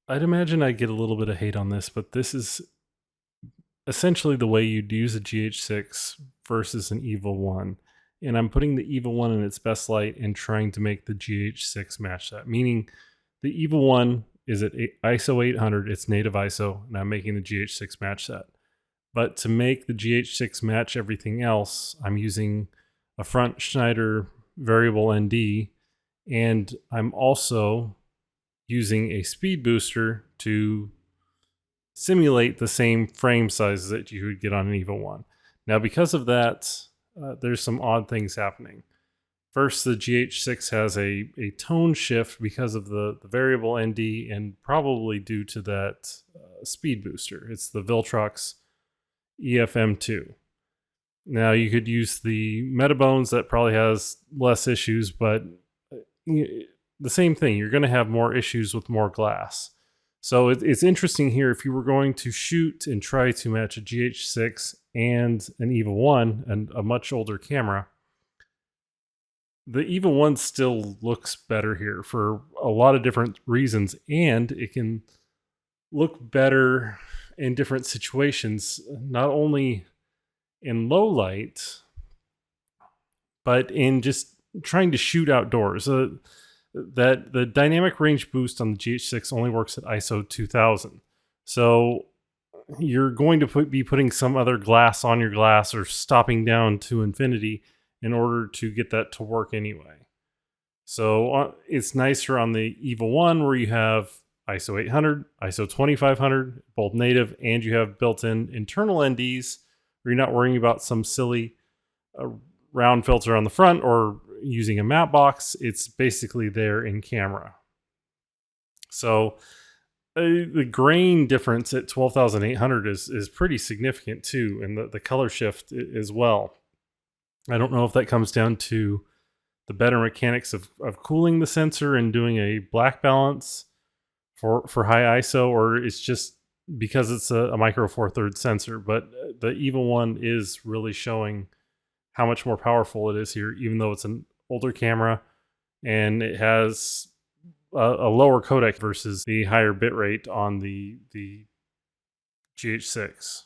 I'd imagine I'd get a little bit of hate on this, but this is essentially the way you'd use a GH6 versus an EVA1. And I'm putting the EVA1 in its best light and trying to make the GH6 match that. Meaning the EVA1 is at ISO 800, it's native ISO, and I'm making the GH6 match that. But to make the GH6 match everything else, I'm using a front Schneider variable ND, and I'm also using a speed booster to simulate the same frame size that you would get on an EVA1. Now, because of that, there's some odd things happening. First, the GH6 has a tone shift because of the variable ND, and probably due to that speed booster. It's the Viltrox EF-M2. Now, you could use the Metabones, that probably has less issues, but the same thing. You're going to have more issues with more glass. So it's interesting here. If you were going to shoot and try to match a GH6 and an EVA1 and a much older camera, the EVA1 still looks better here for a lot of different reasons, and it can look better in different situations, not only in low light, but in just trying to shoot outdoors. That the dynamic range boost on the GH6 only works at ISO 2000. So you're going to be putting some other glass on your glass or stopping down to infinity in order to get that to work anyway. So it's nicer on the EVA1 where you have ISO 800, ISO 2500, both native, and you have built-in internal NDs where you're not worrying about some silly round filter on the front or using a matte box. It's basically there in camera. So the grain difference at 12,800 is pretty significant too, and the color shift as well. I don't know if that comes down to the better mechanics of cooling the sensor and doing a black balance for high ISO, or it's just because it's a micro four thirds sensor. But the EVA1 is really showing how much more powerful it is here, even though it's an older camera and it has a lower codec versus the higher bitrate on the GH6.